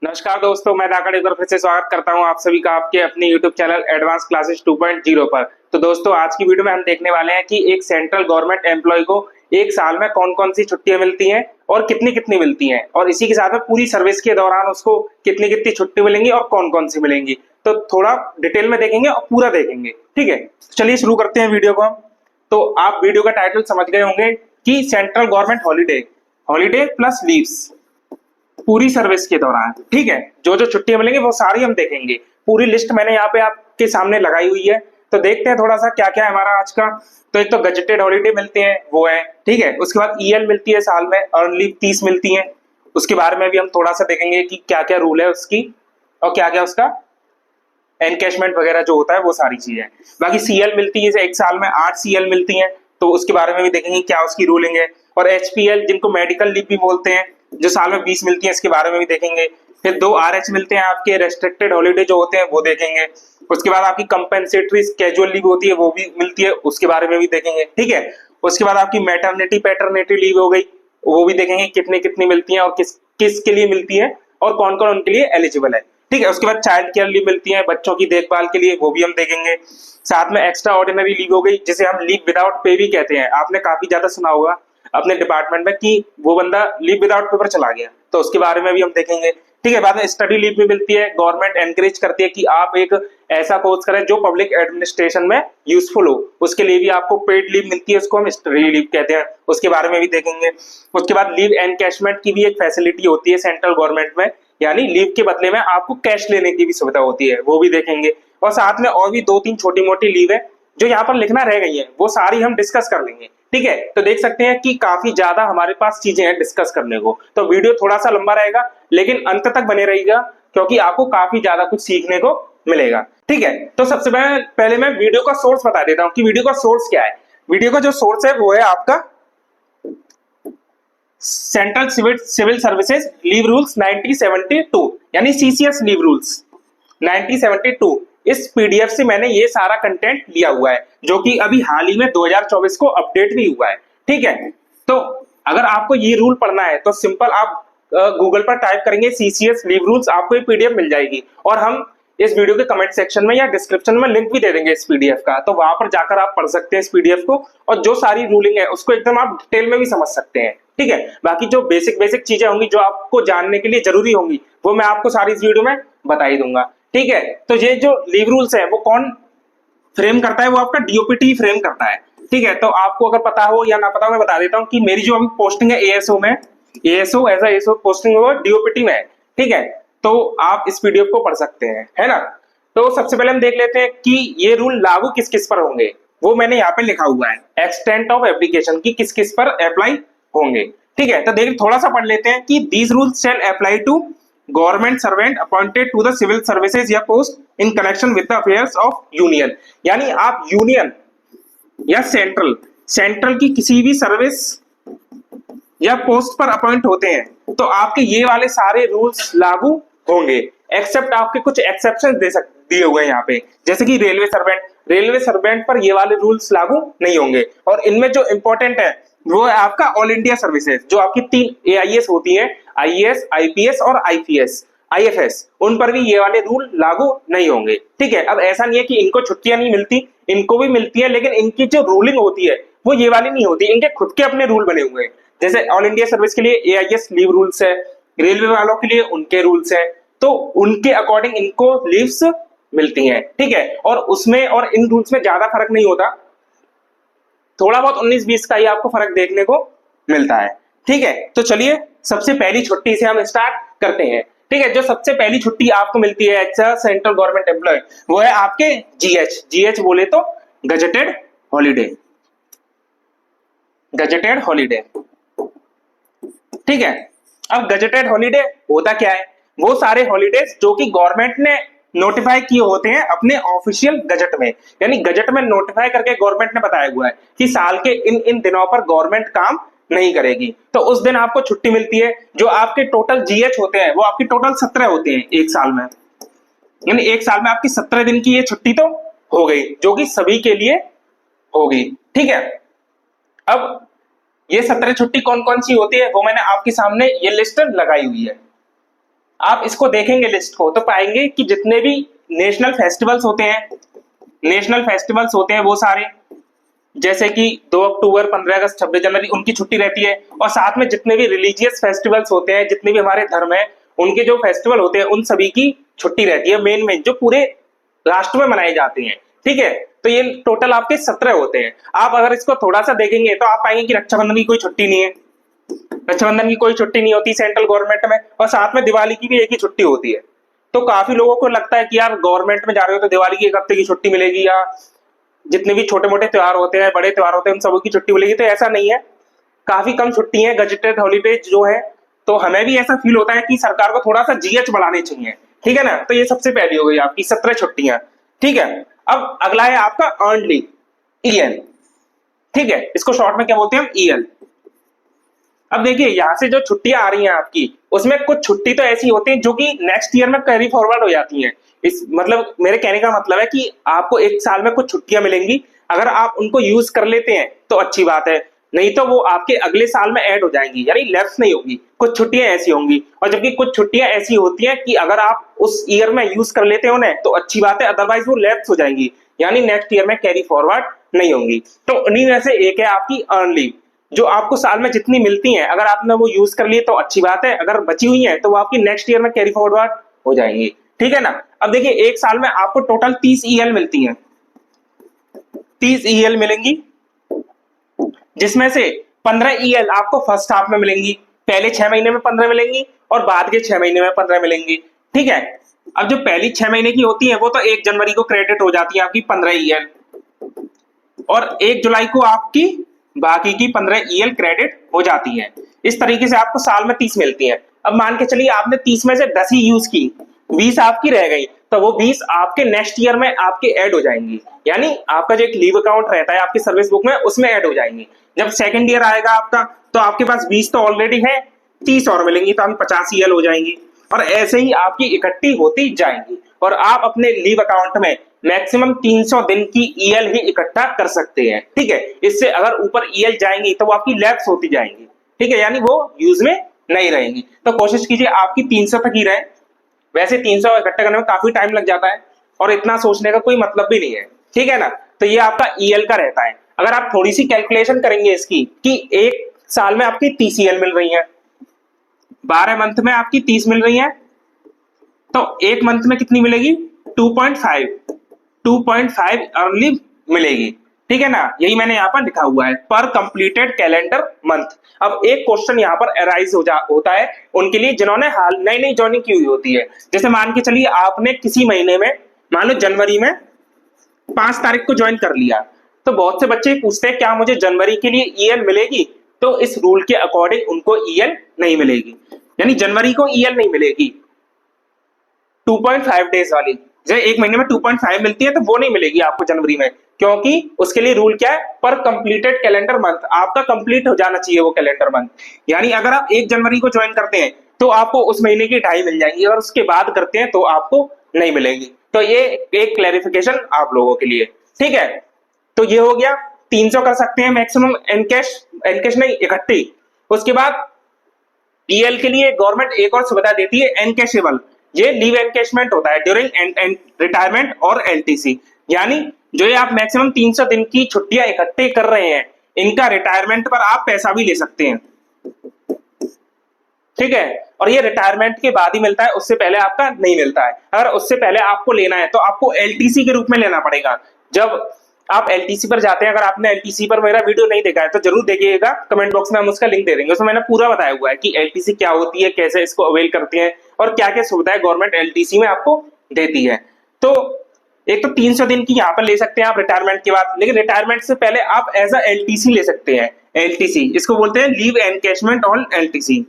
नमस्कार दोस्तों, मैं धाकड़ एक बार फिर से स्वागत करता हूं आप सभी का आपके अपने YouTube चैनल एडवांस क्लासेस 2.0 पर। तो दोस्तों, आज की वीडियो में हम देखने वाले हैं कि एक सेंट्रल गवर्नमेंट एम्प्लॉय को एक साल में कौन कौन सी छुट्टियां मिलती हैं और कितनी कितनी मिलती हैं, और इसी के साथ में पूरी सर्विस के दौरान उसको कितनी कितनी छुट्टी मिलेंगी और कौन कौन सी मिलेंगी। तो थोड़ा डिटेल में देखेंगे और पूरा देखेंगे। ठीक है, चलिए शुरू करते हैं वीडियो को हम। तो आप वीडियो का टाइटल समझ गए होंगे कि central government holiday, holiday plus leaves पूरी सर्विस के दौरान। ठीक है, जो जो छुट्टियां मिलेंगी वो सारी हम देखेंगे। पूरी लिस्ट मैंने यहाँ पे आपके सामने लगाई हुई है, तो देखते हैं थोड़ा सा क्या क्या है हमारा आज का। तो एक तो गजेटेड हॉलीडे मिलते हैं, वो है। ठीक है, उसके बाद ईएल मिलती है साल में, अर्न लीव 30 मिलती है। उसके बारे में भी हम थोड़ा सा देखेंगे कि क्या क्या रूल है उसकी और क्या क्या उसका एनकैशमेंट वगैरह जो होता है वो सारी चीजें। बाकी सीएल मिलती है, एक साल में 8 सीएल मिलती है, तो उसके बारे में भी देखेंगे क्या उसकी रूलिंग है। और एचपीएल, जिनको मेडिकल लीव भी बोलते हैं, जो साल में 20 मिलती है, इसके बारे में भी देखेंगे। फिर 2 आरएच मिलते हैं आपके, रेस्ट्रिक्टेड हॉलीडे जो होते हैं वो देखेंगे। उसके बाद आपकी कंपेंसेटरी कैजुअल लीव होती है, वो भी मिलती है, उसके बारे में भी देखेंगे। ठीक है, उसके बाद आपकी मैटरनिटी पैटर्निटी लीव हो गई, वो भी देखेंगे कितनी कितनी मिलती है और किस किस के लिए मिलती है और कौन कौन उनके लिए एलिजिबल है। ठीक है, उसके बाद चाइल्ड केयर लीव मिलती है बच्चों की देखभाल के लिए, वो भी हम देखेंगे। साथ में एक्स्ट्रा ऑर्डिनरी लीव हो गई, जिसे हम लीव विदाउट पे भी कहते हैं। आपने काफी ज्यादा सुना होगा अपने डिपार्टमेंट में कि वो बंदा लीव विदाउट पेपर चला गया, तो उसके बारे में भी हम देखेंगे। ठीक है, बाद में स्टडी लीव भी मिलती है। गवर्नमेंट एनकरेज करती है कि आप एक ऐसा कोर्स करें जो पब्लिक एडमिनिस्ट्रेशन में यूजफुल हो, उसके लिए भी आपको पेड लीव मिलती है, उसको हम स्टडी लीव कहते हैं, उसके बारे में भी देखेंगे। उसके बाद लीव एनकैशमेंट की भी एक फैसिलिटी होती है सेंट्रल गवर्नमेंट में, यानी लीव के बदले में आपको कैश लेने की भी सुविधा होती है, वो भी देखेंगे। और साथ में और भी 2-3 छोटी मोटी लीव है जो यहाँ पर लिखना रह गई है, वो सारी हम डिस्कस कर लेंगे। ठीक है, तो देख सकते हैं कि काफी ज्यादा हमारे पास चीजें हैं डिस्कस करने को। तो वीडियो थोड़ा सा लंबा रहेगा, लेकिन अंत तक बने रहिएगा, क्योंकि आपको काफी ज्यादा कुछ सीखने को मिलेगा। ठीक है, तो सबसे पहले मैं वीडियो का सोर्स बता देता हूँ कि वीडियो का सोर्स क्या है। वीडियो का जो सोर्स है वो है आपका central civil services leave rules 1972, यानी सीसीएस लीव रूल्स 1972। इस पीडीएफ से मैंने ये सारा कंटेंट लिया हुआ है, जो कि अभी हाल ही में 2024 को अपडेट भी हुआ है। ठीक है, तो अगर आपको ये रूल पढ़ना है तो सिंपल आप गूगल पर टाइप करेंगे सीसीएस लीव रूल्स, आपको ये पीडीएफ मिल जाएगी। और हम इस वीडियो के कमेंट सेक्शन में या डिस्क्रिप्शन में लिंक भी दे देंगे इस पीडीएफ का, तो वहां पर जाकर आप पढ़ सकते हैं इस पीडीएफ को, और जो सारी रूलिंग है उसको एकदम आप डिटेल में भी समझ सकते हैं। ठीक है, बाकी जो बेसिक चीजें होंगी जो आपको जानने के लिए जरूरी होंगी, वो मैं आपको सारी इस वीडियो में बता ही दूंगा। ठीक है, तो ये जो लीव रूल्स है वो कौन फ्रेम करता है, वो आपका डीओपीटी फ्रेम करता है। ठीक है, तो आपको अगर पता हो या ना पता हो, मैं बता देता हूँ कि मेरी जो अभी पोस्टिंग है एएसओ में, एएसओ एज एएसओ पोस्टिंग वो डीओपीटी में है। ठीक है, तो आप इस पीडीएफ को पढ़ सकते हैं, है ना। तो सबसे पहले हम देख लेते हैं कि ये रूल लागू किस किस पर होंगे, वो मैंने यहाँ पे लिखा हुआ है, एक्सटेंट ऑफ एप्लीकेशन की किस किस पर अप्लाई होंगे। ठीक है, तो देखिए थोड़ा सा पढ़ लेते हैं कि these rules shall apply to government servant appointed to the civil services या post in connection with the affairs of union. यानी आप यूनियन या सेंट्रल की किसी भी सर्विस या पोस्ट पर अपॉइंट होते हैं तो आपके ये वाले सारे रूल्स लागू होंगे, एक्सेप्ट आपके कुछ एक्सेप्शन दिए हुए हैं यहाँ पे, जैसे कि रेलवे सर्वेंट पर ये वाले रूल्स लागू नहीं होंगे। और इनमें जो इंपॉर्टेंट है वो है आपका ऑल इंडिया सर्विसेज, जो आपकी 3 एआईएस होती है, आईएएस, आईपीएस और आईएफएस, उन पर भी ये वाले रूल लागू नहीं होंगे। ठीक है, अब ऐसा नहीं है कि इनको छुट्टियां नहीं मिलती, इनको भी मिलती है, लेकिन इनकी जो रूलिंग होती है वो ये वाली नहीं होती, इनके खुद के अपने रूल बने हुए हैं। जैसे ऑल इंडिया सर्विस के लिए एआईएस लीव रूल्स है, रेलवे वालों के लिए उनके रूल्स है, तो उनके अकॉर्डिंग इनको लीव्स मिलती हैं। ठीक है, और उसमें और इन रूल्स में ज्यादा फर्क नहीं होता, थोड़ा बहुत 19-20 का ही आपको फर्क देखने को मिलता है। ठीक है, तो चलिए सबसे पहली छुट्टी से हम स्टार्ट करते हैं। ठीक है, जो सबसे पहली छुट्टी आपको मिलती है as a central government employ, वो है आपके जीएच बोले तो गजेटेड हॉलीडे, गजेटेड हॉलीडे। ठीक है, अब गजेटेड हॉलीडे होता क्या है, वो सारे हॉलीडेज जो कि गवर्नमेंट ने नोटिफाई किए होते हैं अपने ऑफिशियल गजट में, यानी गजट में नोटिफाई करके गवर्नमेंट ने बताया हुआ है कि साल के इन इन दिनों पर गवर्नमेंट काम नहीं करेगी, तो उस दिन आपको छुट्टी मिलती है। जो आपके टोटल जीएच होते हैं वो आपकी टोटल 17 होते हैं एक साल में, यानी एक साल में आपकी 17 दिन की ये छुट्टी तो हो गई, जो कि सभी के लिए होगी। ठीक है, अब ये 17 छुट्टी कौन कौन सी होती है वो मैंने आपके सामने ये लिस्ट लगाई हुई है। आप इसको देखेंगे लिस्ट को तो पाएंगे कि जितने भी नेशनल फेस्टिवल्स होते हैं, वो सारे, जैसे कि 2 अक्टूबर, 15 अगस्त, 26 जनवरी, उनकी छुट्टी रहती है। और साथ में जितने भी रिलीजियस फेस्टिवल्स होते हैं, जितने भी हमारे धर्म है उनके जो फेस्टिवल होते हैं, उन सभी की छुट्टी रहती है, मेन जो पूरे राष्ट्र में मनाए जाते हैं। ठीक है, तो ये टोटल आपके 17 होते हैं। आप अगर इसको थोड़ा सा देखेंगे तो आप पाएंगे कि रक्षाबंधन की कोई छुट्टी नहीं है, रक्षाबंधन की कोई छुट्टी नहीं होती सेंट्रल गवर्नमेंट में, और साथ में दिवाली की भी एक ही छुट्टी होती है। तो काफी लोगों को लगता है कि यार गवर्नमेंट में जा रहे हो तो दिवाली की 1 हफ्ते की छुट्टी मिलेगी, या जितने भी छोटे मोटे त्योहार होते हैं, बड़े त्योहार होते हैं, उन सबों की छुट्टी मिलेगी। तो ऐसा नहीं है, काफी कम छुट्टी है, गजेटेड हॉलीडेज जो है। तो हमें भी ऐसा फील होता है कि सरकार को थोड़ा सा जीएच बढ़ाने चाहिए। ठीक है ना, तो ये सबसे पहली हो गई आपकी 17 छुट्टियां। ठीक है, अब अगला है आपका अर्न लीव, ईएल। ठीक है, इसको शॉर्ट में क्या बोलते हैं हम, ईएल। अब देखिए यहां से जो छुट्टियां आ रही हैं आपकी, उसमें कुछ छुट्टी तो ऐसी होती है जो कि नेक्स्ट ईयर में कैरी फॉरवर्ड हो जाती हैं। इस मतलब मेरे कहने का मतलब है कि आपको एक साल में कुछ छुट्टियां मिलेंगी, अगर आप उनको यूज कर लेते हैं तो अच्छी बात है, नहीं तो वो आपके अगले साल में ऐड हो जाएंगी, यानी लैप्स नहीं होगी। कुछ छुट्टियां ऐसी होंगी, और जबकि कुछ छुट्टियां ऐसी होती हैं कि अगर आप उस ईयर में यूज कर लेते हो उन्हें तो अच्छी बात है, अदरवाइज वो लैप्स हो जाएंगी, यानी नेक्स्ट ईयर में कैरी फॉरवर्ड नहीं होंगी। तो उन्हीं में से एक है आपकी अर्न लीव, जो आपको साल में जितनी मिलती हैं, अगर आपने वो यूज कर लिए तो अच्छी बात है, अगर बची हुई है तो वो आपकी नेक्स्ट ईयर में कैरी फॉरवर्ड हो जाएंगी। ठीक है ना। अब देखिए एक साल में आपको टोटल 30 ईएल मिलती हैं, 30 ईएल मिलेंगी, जिसमें से 15 ईएल आपको फर्स्ट हाफ में मिलेंगी, पहले 6 महीने में 15 मिलेंगी और बाद के 6 महीने में 15 मिलेंगी। ठीक है, अब जो पहली 6 महीने की होती है वो तो 1 जनवरी को क्रेडिट हो जाती है आपकी 15 ईएल, और 1 जुलाई को आपकी बाकी की 15 ईएल क्रेडिट हो जाती है। इस तरीके से आपको साल में 30 मिलती है। अब मान के चलिए आपने 30 में से 10 ही यूज की, 20 आपकी रह गई, तो वो 20 आपके नेक्स्ट ईयर में आपके ऐड हो जाएंगी, यानी आपका जो एक लीव अकाउंट रहता है आपकी सर्विस बुक में, उसमें ऐड हो जाएंगी। जब सेकंड ईयर आएगा आपका तो आपके पास 20 तो ऑलरेडी है, 30 और मिलेंगी, तो आपकी 50 ईएल हो जाएंगी, और ऐसे ही आपकी इकट्ठी होती जाएंगी। और आप अपने लीव अकाउंट में मैक्सिमम 300 दिन की ईएल ही इकट्ठा कर सकते हैं। ठीक है, इससे अगर ऊपर ईएल जाएंगी तो वो आपकी लैप्स होती जाएंगी। ठीक है, यानी वो यूज में नहीं रहेंगी। तो कोशिश कीजिए आपकी 300 तक ही रहे। वैसे 300 इकट्ठा करने में काफी टाइम लग जाता है और इतना सोचने का कोई मतलब भी नहीं है। ठीक है ना, तो ये आपका ईएल का रहता है। अगर आप थोड़ी सी कैलकुलेशन करेंगे इसकी कि एक साल में आपकी 30 ईएल मिल रही है, 12 मंथ में आपकी 30 मिल रही है, तो एक मंथ में कितनी मिलेगी, 2.5 अर्न लीव मिलेगी। ठीक है ना, यही मैंने यहाँ पर लिखा हुआ है, पर कंप्लीटेड कैलेंडर मंथ। अब एक क्वेश्चन यहाँ पर अराइज होता है उनके लिए जिन्होंने हाल नई नई ज्वाइनिंग की हुई होती है। जैसे मान के चलिए आपने किसी महीने में, मान लो जनवरी में 5 तारीख को ज्वाइन कर लिया, तो बहुत से बच्चे पूछते हैं क्या मुझे जनवरी के लिए ईएल मिलेगी, तो इस रूल के अकॉर्डिंग उनको ईएल नहीं मिलेगी, यानी जनवरी को ईएल नहीं मिलेगी। 2.5 डेज वाली, जैसे एक महीने में 2.5 मिलती है तो वो नहीं मिलेगी आपको जनवरी में, क्योंकि उसके लिए रूल क्या है, पर कंप्लीटेड कैलेंडर मंथ, आपका कंप्लीट हो जाना चाहिए वो कैलेंडर मंथ। यानी अगर आप 1 जनवरी को ज्वाइन करते हैं तो आपको उस महीने की 2.5 मिल जाएंगी, अगर उसके बाद करते हैं तो आपको नहीं मिलेगी। तो ये एक क्लैरिफिकेशन आप लोगों के लिए। ठीक है, तो ये हो गया, 300 कर सकते हैं मैक्सिमम एनकैश नहीं, इकट्ठी। उसके बाद ईएल के लिए गवर्नमेंट एक और सुविधा देती है, एनकैशेबल। ये लीव एनकैशमेंट होता है ड्यूरिंग रिटायरमेंट और एलटीसी, यानी जो ये आप मैक्सिमम 300 दिन की छुट्टियां इकट्ठे कर रहे हैं, इनका रिटायरमेंट पर आप पैसा भी ले सकते हैं। ठीक है, और ये रिटायरमेंट के बाद ही मिलता है, उससे पहले आपका नहीं मिलता है। अगर उससे पहले आपको लेना है तो आपको एलटीसी के रूप में लेना पड़ेगा। जब आप एलटीसी पर जाते हैं, अगर आपने एलटीसी पर मेरा वीडियो नहीं देखा है तो जरूर देखिएगा, कमेंट बॉक्स में हम उसका लिंक दे देंगे। उसमें मैंने पूरा बताया हुआ है कि एलटीसी क्या होती है, कैसे इसको अवेल करते हैं और क्या क्या सुविधाएं गवर्नमेंट एलटीसी में आपको देती है। तो एक तो 300 दिन की यहाँ पर ले सकते हैं आप रिटायरमेंट के बाद, लेकिन रिटायरमेंट से पहले आप एज अ एलटीसी ले सकते हैं। एलटीसी इसको बोलते हैं leave encashment on LTC,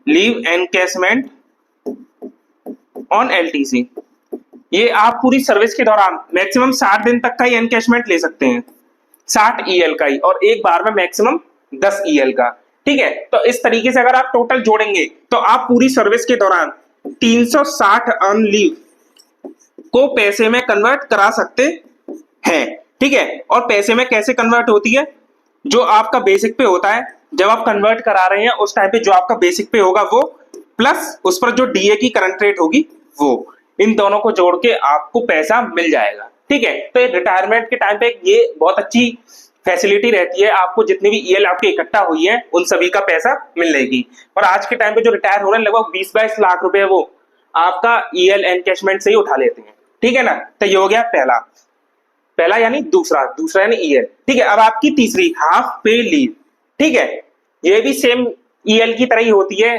leave encashment on LTC. ये आप पूरी सर्विस के दौरान मैक्सिमम 60 दिन तक का ही एनकैशमेंट ले सकते हैं, 60 ईएल का ही, और एक बार में मैक्सिमम 10 ईएल का। ठीक है, तो इस तरीके से अगर आप टोटल जोड़ेंगे तो आप पूरी सर्विस के दौरान 360 अर्न लीव को पैसे में कन्वर्ट करा सकते हैं। ठीक है, और पैसे में कैसे कन्वर्ट होती है, जो आपका बेसिक पे होता है, जब आप कन्वर्ट करा रहे हैं उस टाइम पे जो आपका बेसिक पे होगा वो प्लस उस पर जो डीए की करंट रेट होगी वो, इन दोनों को जोड़ के आपको पैसा मिल जाएगा। ठीक है, तो रिटायरमेंट के टाइम पे ये बहुत अच्छी फैसिलिटी रहती है, आपको जितनी भी ईएल आपके इकट्ठा हुई है उन सभी का पैसा मिलेगी। और आज के टाइम पे जो रिटायर हो रहे हैं लगभग 20-22 लाख रुपए वो आपका ईएल एनकैशमेंट से ही उठा लेते हैं। ठीक है ना, तो ये हो गया पहला, पहला यानी दूसरा, दूसरा यानी ईएल। ठीक है, अब आपकी तीसरी हाफ पे लीव। ठीक है, ये भी सेम ईएल की तरह ही होती है,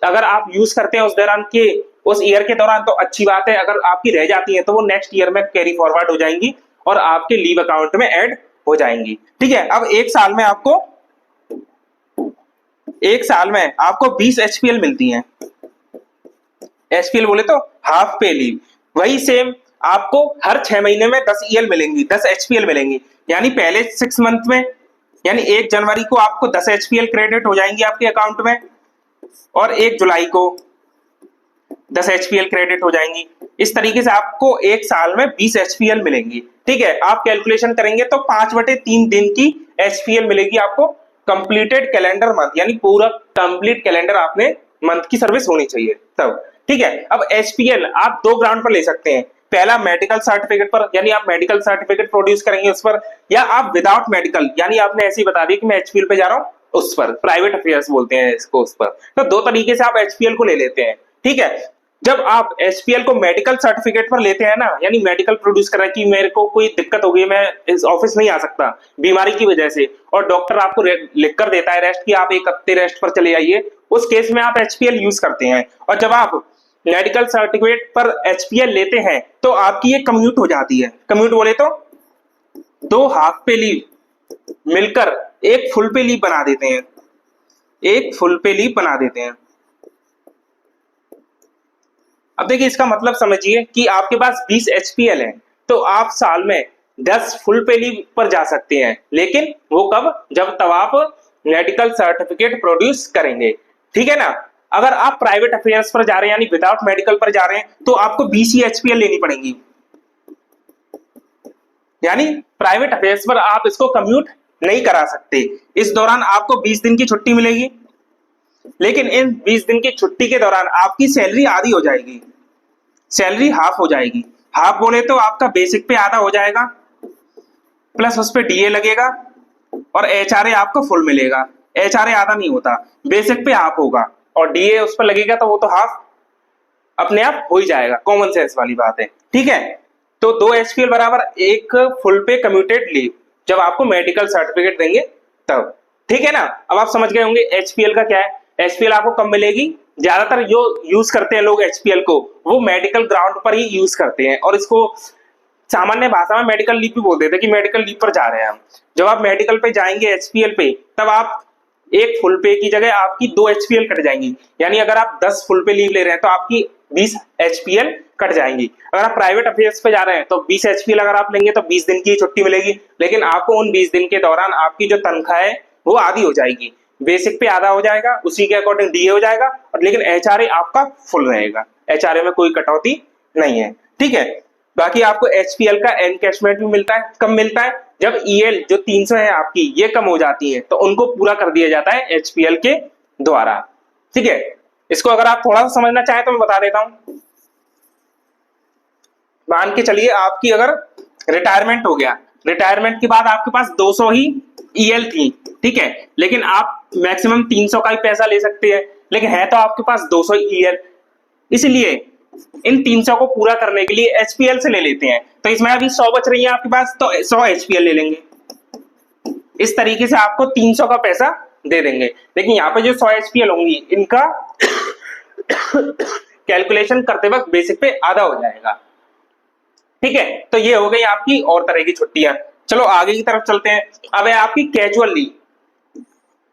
अगर आप यूज करते हैं उस दौरान के उस ईयर के दौरान तो अच्छी बात है, अगर आपकी रह जाती है तो वो नेक्स्ट ईयर में कैरी फॉरवर्ड हो जाएंगी और आपके लीव अकाउंट में ऐड हो जाएंगी। ठीक है, अब एक साल में आपको 20 एचपीएल मिलती हैं। एचपीएल बोले तो हाफ पे लीव, वही सेम आपको हर 6 महीने में 10 ईएल मिलेंगी, 10 एचपीएल मिलेंगी। यानी पहले 6 मंथ में यानी 1 जनवरी को आपको 10 एचपीएल क्रेडिट हो जाएंगी आपके अकाउंट में, और 1 जुलाई को 10 एचपीएल क्रेडिट हो जाएंगी। इस तरीके से आपको एक साल में 20 एचपीएल मिलेंगी। ठीक है, आप कैलकुलेशन करेंगे तो 5/3 दिन की एचपीएल मिलेगी आपको कंप्लीटेड कैलेंडर मंथ, यानी पूरा कंप्लीट कैलेंडर आपने मंथ की सर्विस होनी चाहिए तब। ठीक है, अब एचपीएल आप 2 ग्राउंड पर ले सकते हैं, पहला मेडिकल सर्टिफिकेट पर, यानी आप मेडिकल सर्टिफिकेट प्रोड्यूस करेंगे उस पर, या आप विदाउट मेडिकल यानी आपने ऐसे ही बता दिया कि मैं एचपीएल पे जा रहा हूं उस पर, प्राइवेट अफेयर्स बोलते हैं इसको उस पर। तो 2 तरीके से आप एचपीएल को ले लेते हैं। ठीक है, जब आप एचपीएल को मेडिकल सर्टिफिकेट पर लेते हैं ना, यानी मेडिकल प्रोड्यूस कर रहा है कि मेरे को कोई दिक्कत हो गई, मैं इस ऑफिस नहीं आ सकता बीमारी की वजह से, और डॉक्टर आपको लिख कर देता है रेस्ट की आप 1 हफ्ते रेस्ट पर चले आइए, उस केस में आप एचपीएल यूज करते हैं। और जब आप मेडिकल सर्टिफिकेट पर एचपीएल लेते हैं तो आपकी ये कम्यूट हो जाती है। कम्यूट बोले तो 2 हाफ पे लीव मिलकर एक फुल पे लीव बना देते हैं, एक फुल पे लीव बना देते हैं। अब देखिए इसका मतलब समझिए कि आपके पास 20 एचपीएल है तो आप साल में 10 फुल पे लीव पर जा सकते हैं, लेकिन वो कब, जब तब आप मेडिकल सर्टिफिकेट प्रोड्यूस करेंगे। ठीक है ना, अगर आप प्राइवेट अफेयर्स पर जा रहे हैं यानी विदाउट मेडिकल पर जा रहे हैं तो आपको 20 ही एचपीएल लेनी पड़ेगी, यानी प्राइवेट अफेयर्स पर आप इसको कम्यूट नहीं करा सकते। इस दौरान आपको 20 दिन की छुट्टी मिलेगी, लेकिन इन 20 दिन की छुट्टी के दौरान आपकी सैलरी आधी हो जाएगी, सैलरी हाफ हो जाएगी। हाफ बोले तो आपका बेसिक पे आधा हो जाएगा, प्लस उस पे डीए लगेगा, और एचआरए आपको फुल मिलेगा। एचआरए आधा नहीं होता, बेसिक पे हाफ होगा और डीए उस पर लगेगा, तो वो तो हाफ अपने आप हो ही जाएगा, कॉमन सेंस वाली बात है। ठीक है, तो 2 एचपीएल बराबर एक फुल पे कम्यूटेड लीव जब आपको मेडिकल सर्टिफिकेट देंगे तब। ठीक है ना, अब आप समझ गए होंगे एचपीएल का क्या है। एचपीएल आपको कब मिलेगी, ज्यादातर जो यूज करते हैं लोग एचपीएल को वो मेडिकल ग्राउंड पर ही यूज करते हैं, और इसको सामान्य भाषा में मेडिकल लीव भी बोल देते हैं कि मेडिकल लीव पर जा रहे हैं हम। जब आप मेडिकल पे जाएंगे एचपीएल पे, तब आप एक फुल पे की जगह आपकी 2 एचपीएल कट जाएंगी, यानी अगर आप 10 फुल पे लीव ले रहे हैं तो आपकी 20 एचपीएल कट जाएंगी। अगर आप प्राइवेट अफेयर्स पे जा रहे हैं तो 20 एचपीएल अगर आप लेंगे तो 20 दिन की छुट्टी मिलेगी, लेकिन आपको उन 20 दिन के दौरान आपकी जो तनख्वाह है वो आधी हो जाएगी, बेसिक पे आधा हो जाएगा, उसी के अकॉर्डिंग डीए हो जाएगा, और लेकिन एचआरए आपका फुल रहेगा, एचआरए में कोई कटौती नहीं है। ठीक है, बाकी आपको एचपीएल का एनकैशमेंट भी मिलता है। कब मिलता है, जब ईएल जो 300 है आपकी ये कम हो जाती है तो उनको पूरा कर दिया जाता है एचपीएल के द्वारा। ठीक है, इसको अगर आप थोड़ा सा समझना चाहें तो मैं बता देता हूं। मान के चलिए आपकी अगर रिटायरमेंट हो गया, रिटायरमेंट के बाद आपके पास 200 ही ईएल थी, ठीक है, लेकिन आप मैक्सिमम 300 का ही पैसा ले सकते हैं, लेकिन है तो आपके पास 200 ईएल, इसलिए इन 300 को पूरा करने के लिए एचपीएल से ले लेते हैं। तो इसमें अभी 100 बच रही है आपके पास, तो 100 एचपीएल ले लेंगे। इस तरीके से आपको 300 का पैसा दे देंगे, लेकिन यहाँ पे जो 100 एचपीएल होंगी इनका कैलकुलेशन करते वक्त बेसिक पे आधा हो जाएगा। ठीक है, तो ये हो गई आपकी और तरह की छुट्टियां। चलो आगे की तरफ चलते हैं। अब है आपकी कैजुअल लीव।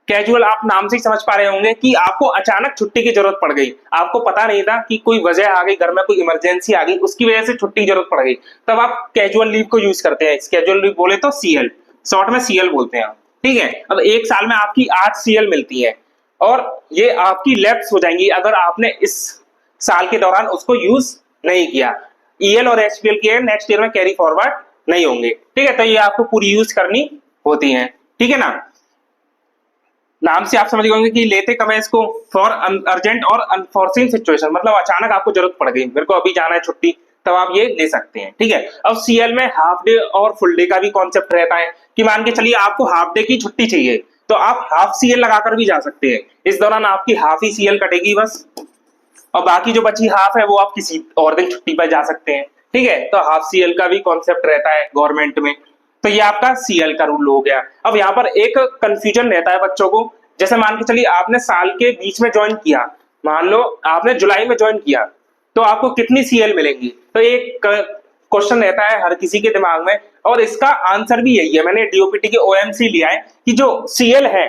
कैजुअल आप नाम से ही समझ पा रहे होंगे कि आपको अचानक छुट्टी की जरूरत पड़ गई, आपको पता नहीं था कि कोई वजह आ गई, घर में कोई इमरजेंसी आ गई, उसकी वजह से छुट्टी की जरूरत पड़ गई, तब आप कैजुअल लीव को यूज करते हैं। कैजुअल लीव बोले तो सीएल, शॉर्ट में सीएल बोलते हैं। ठीक है, अब एक साल में आपकी 8 सीएल मिलती है और ये आपकी लैप्स हो जाएंगी अगर आपने इस साल के दौरान उसको यूज नहीं किया। ईएल और एचपीएल की नेक्स्ट ईयर में कैरी फॉरवर्ड नहीं होंगे। ठीक है, तो ये आपको पूरी यूज करनी होती है। ठीक है ना, नाम से आप समझ गए होंगे कि लेते कब है इसको, फॉर अर्जेंट और अनफॉर्चून सिचुएशन, मतलब अचानक आपको जरूरत पड़ गई, मेरे को अभी जाना है छुट्टी, तब आप ये ले सकते हैं। ठीक है, अब सीएल में हाफ डे और फुल डे का भी कॉन्सेप्ट रहता है कि मान के चलिए आपको हाफ डे की छुट्टी चाहिए तो आप हाफ सीएल लगाकर भी जा सकते हैं। इस दौरान आपकी हाफ ही सीएल कटेगी बस, और बाकी जो बची हाफ है वो आप किसी और दिन छुट्टी पर जा सकते हैं। ठीक है, तो हाफ सीएल का भी कॉन्सेप्ट रहता है गवर्नमेंट में। तो ये आपका सीएल का रूल हो गया। अब यहाँ पर एक कंफ्यूजन रहता है बच्चों को, जैसे मान के चलिए आपने साल के बीच में ज्वाइन किया, मान लो आपने जुलाई में ज्वाइन किया, तो आपको कितनी सीएल मिलेंगी, तो एक क्वेश्चन रहता है हर किसी के दिमाग में, और इसका आंसर भी यही है। मैंने डीओपीटी के ओएमसी लिया है कि जो सीएल है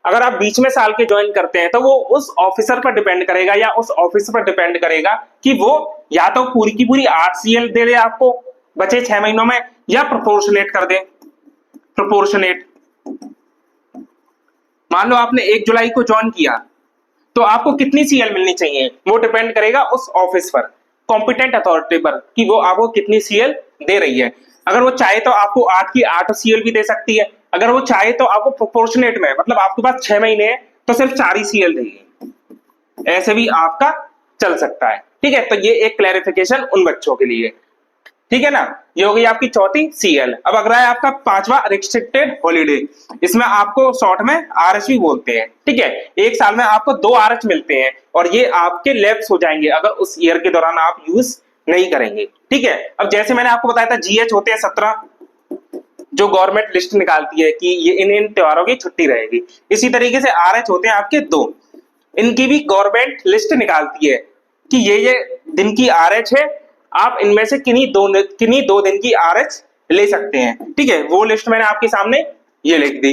अगर आप बीच में साल के ज्वाइन करते हैं तो वो उस ऑफिसर पर डिपेंड करेगा या उस ऑफिसर पर डिपेंड करेगा कि वो या तो पूरी की पूरी 8 सीएल दे दे आपको बचे 6 महीनों में, या प्रोपोर्शनेट कर दे। प्रोपोर्शनेट, मान लो आपने 1 जुलाई को ज्वाइन किया तो आपको कितनी सीएल मिलनी चाहिए, वो डिपेंड करेगा उस ऑफिस पर, कॉम्पिटेंट अथॉरिटी पर, कि वो आपको कितनी सीएल दे रही है। अगर वो चाहे तो आपको 8 की 8 सीएल भी दे सकती है, अगर वो चाहे तो आपको प्रोपोर्शनेट में, मतलब आपके पास 6 महीने हैं तो सिर्फ 4 ही सीएल देगी, ऐसे भी आपका चल सकता है। ठीक है, तो ये एक क्लैरिफिकेशन उन बच्चों के लिए। ठीक है ना, ये हो गई आपकी चौथी सीएल। अब अगला है आपका 5वां रिस्ट्रिक्टेड हॉलीडे, इसमें आपको शॉर्ट में आरएच भी बोलते हैं। ठीक है, एक साल में आपको 2 आरएच मिलते हैं और ये आपके लैप्स हो जाएंगे अगर उस ईयर के दौरान आप यूज नहीं करेंगे। ठीक है, अब जैसे मैंने आपको बताया था जीएच होते हैं 17, जो गवर्नमेंट लिस्ट निकालती है कि ये इन त्योहारों की छुट्टी रहेगी। इसी तरीके से आरएच होते हैं आपके 2, इनकी भी गवर्नमेंट लिस्ट निकालती है कि ये दिन की आरएच है, आप इनमें से किन्हीं दो दिन की आरएच ले सकते हैं। ठीक है, वो लिस्ट मैंने आपके सामने ये लिख दी।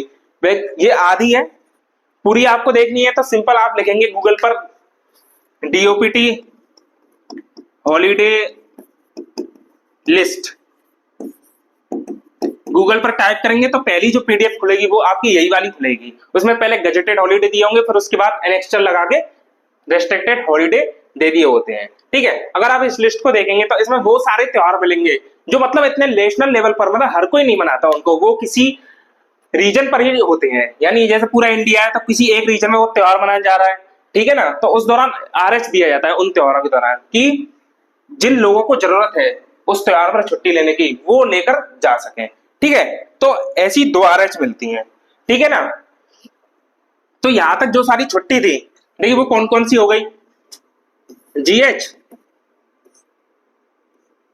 ये आधी है, पूरी आपको देखनी है तो सिंपल आप लिखेंगे गूगल पर डीओपीटी हॉलीडे लिस्ट, गूगल पर टाइप करेंगे तो पहली जो पीडीएफ खुलेगी वो आपकी यही वाली खुलेगी। उसमें पहले गजेटेड हॉलीडे दिए होंगे, फिर उसके बाद एनेक्स्टर लगा के रेस्ट्रिक्टेड हॉलीडे दे दिए होते हैं। ठीक है, अगर आप इस लिस्ट को देखेंगे तो इसमें वो सारे त्योहार मिलेंगे जो मतलब इतने नेशनल लेवल पर, मतलब हर कोई नहीं मनाता उनको, वो किसी रीजन पर ही होते हैं। यानी जैसे पूरा इंडिया है तो किसी एक रीजन में वो त्योहार मनाया जा रहा है। ठीक है ना, तो उस दौरान आरएच दिया जाता है उन त्योहारों के दौरान कि जिन लोगों को जरूरत है उस त्योहार पर छुट्टी लेने की वो लेकर जा सकें। ठीक है, तो ऐसी 2 आरएच मिलती हैं। ठीक है ना, तो यहां तक जो सारी छुट्टी थी देखिए वो कौन कौन सी हो गई, जीएच,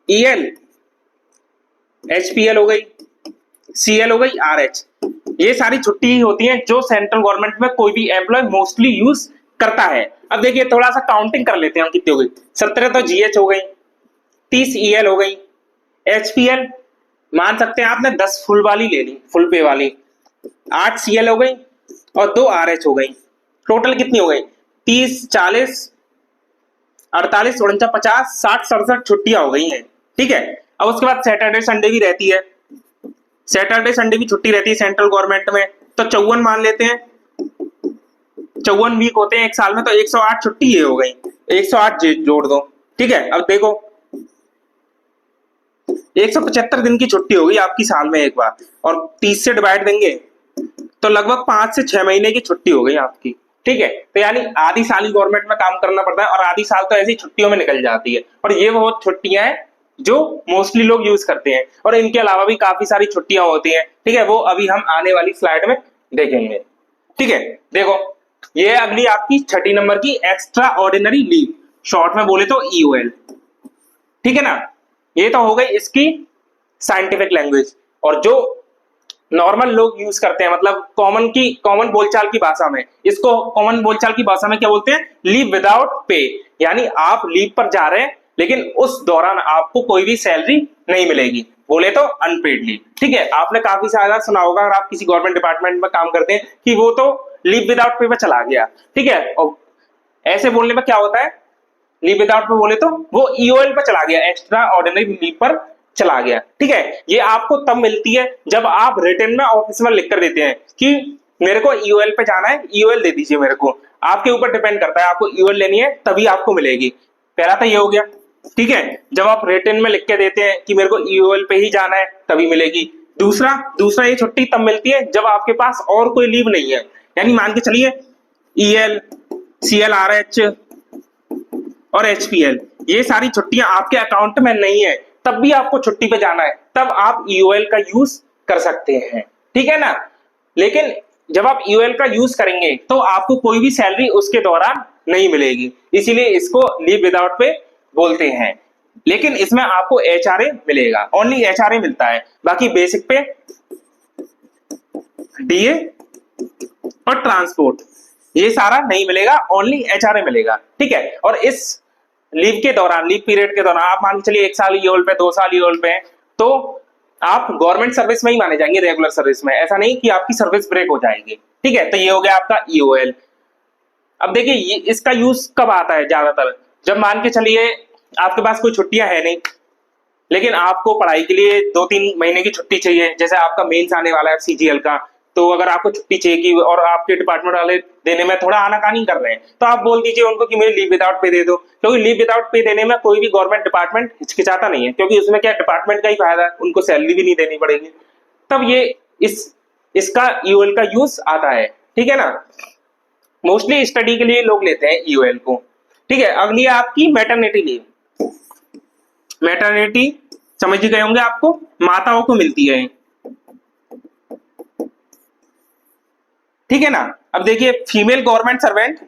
ईएल, एचपीएल हो गई, सीएल हो गई, आरएच, ये सारी छुट्टी होती हैं जो सेंट्रल गवर्नमेंट में कोई भी एम्प्लॉय मोस्टली यूज करता है। अब देखिए थोड़ा सा काउंटिंग कर लेते हैं, हम कितनी हो गई, 17 तो जीएच हो गई, 30 ईएल हो गई, एचपीएल मान सकते हैं आपने 10 फुल वाली ले ली, फुल पे वाली, 8 सीएल हो गई और 2 आरएच हो गई। टोटल कितनी हो गई, 30, 40, 48, 49, 50, 60, 67 छुट्टियां हो गई हैं। ठीक है, अब उसके बाद सैटरडे संडे भी रहती है, सैटरडे संडे भी छुट्टी रहती है सेंट्रल गवर्नमेंट में, तो 54 मान लेते हैं, 54 वीक होते हैं एक साल में, तो 108 छुट्टी ये हो गई, 108 जोड़ दो। ठीक है, अब देखो 175 दिन की छुट्टी होगी आपकी साल में एक बार, और 30 से डिवाइड देंगे तो लगभग 5 से 6 महीने की छुट्टी हो गई आपकी। ठीक है, तो यानी आधी साल ही गवर्नमेंट में काम करना पड़ता है और आधी साल तो ऐसी छुट्टियों में निकल जाती है। और ये वो छुट्टियां हैं जो मोस्टली लोग यूज करते हैं, और इनके अलावा भी काफी सारी छुट्टियां होती हैं। ठीक है, वो अभी हम आने वाली स्लाइड में देखेंगे। ठीक है, देखो ये अगली आपकी 6 नंबर की एक्स्ट्रा ऑर्डिनरी लीव, शॉर्ट में बोले तो ईओएल। ठीक है ना, ये तो हो गई इसकी साइंटिफिक लैंग्वेज, और जो नॉर्मल लोग यूज करते हैं, मतलब कॉमन बोलचाल की भाषा में, इसको कॉमन बोलचाल की भाषा में क्या बोलते हैं, लीव विदाउट पे। यानी आप लीव पर जा रहे हैं लेकिन उस दौरान आपको कोई भी सैलरी नहीं मिलेगी, बोले तो अनपेड लीव। ठीक है, आपने काफी सारा सुना होगा अगर आप किसी गवर्नमेंट डिपार्टमेंट में काम करते हैं कि वो तो लीव विदाउट पे पर चला गया। ठीक है, और ऐसे बोलने में क्या होता है, लीव विदाउट पे बोले तो वो ईओएल पर चला गया, एक्स्ट्रा ऑर्डिनरी लीव पर चला गया। ठीक है, ये आपको तब मिलती है जब आप रिटर्न में ऑफिस में लिख कर देते हैं कि मेरे को ईओएल पे जाना है, ईओएल दे दीजिए मेरे को। आपके ऊपर डिपेंड करता है, आपको ईओएल लेनी है तभी आपको मिलेगी। पहला तो ये हो गया। ठीक है, जब आप रिटर्न में लिख के देते हैं कि मेरे को ईओएल पे ही जाना है तभी मिलेगी। दूसरा ये छुट्टी तब मिलती है जब आपके पास और कोई लीव नहीं है, यानी मान के चलिए EL, CLRH और HPL ये सारी छुट्टियां आपके अकाउंट में नहीं है, तब भी आपको छुट्टी पे जाना है, तब आप EOL का यूज कर सकते हैं, ठीक है ना। लेकिन जब आप EOL का यूज करेंगे तो आपको कोई भी सैलरी उसके दौरान नहीं मिलेगी, इसीलिए इसको लीव विदाउट पे बोलते हैं। लेकिन इसमें आपको HRA मिलेगा, ओनली HRA मिलता है, बाकी बेसिक पे DA और ट्रांसपोर्ट ये सारा नहीं मिलेगा, ओनली HRA मिलेगा, ठीक है। और इस लीव के दौरान, लीव पीरियड के दौरान आप मान के चलिए 1 साल EOL पे, 2 साल EOL पे, तो आप गवर्नमेंट सर्विस में ही माने जाएंगे, रेगुलर सर्विस में, ऐसा नहीं कि आपकी सर्विस ब्रेक हो जाएगी, ठीक है। तो ये हो गया आपका EOL। अब देखिए इसका यूज कब आता है ज्यादातर, जब मान के चलिए आपके पास कोई छुट्टियां है नहीं, लेकिन आपको पढ़ाई के लिए 2-3 महीने की छुट्टी चाहिए, जैसे आपका मेंस आने वाला है CGL का, तो अगर आपको छुट्टी चाहिए कि और आपके डिपार्टमेंट वाले देने में थोड़ा आनाकानी कर रहे हैं, तो आप बोल दीजिए उनको कि मुझे लीव विदाउट पे दे दो, क्योंकि लीव विदाउट पे देने में कोई भी गवर्नमेंट डिपार्टमेंट हिचकिचाता नहीं है, क्योंकि उसमें क्या डिपार्टमेंट का ही फायदा है, उनको सैलरी भी नहीं देनी पड़ेगी। तब ये इसका EOL का यूज आता है, ठीक है ना। मोस्टली स्टडी के लिए लोग लेते हैं EOL को, ठीक है। अगली है आपकी मैटरनिटी लीव। मैटरनिटी समझ ही गए होंगे, आपको माताओं को मिलती है, ठीक है ना। अब देखिए female government servant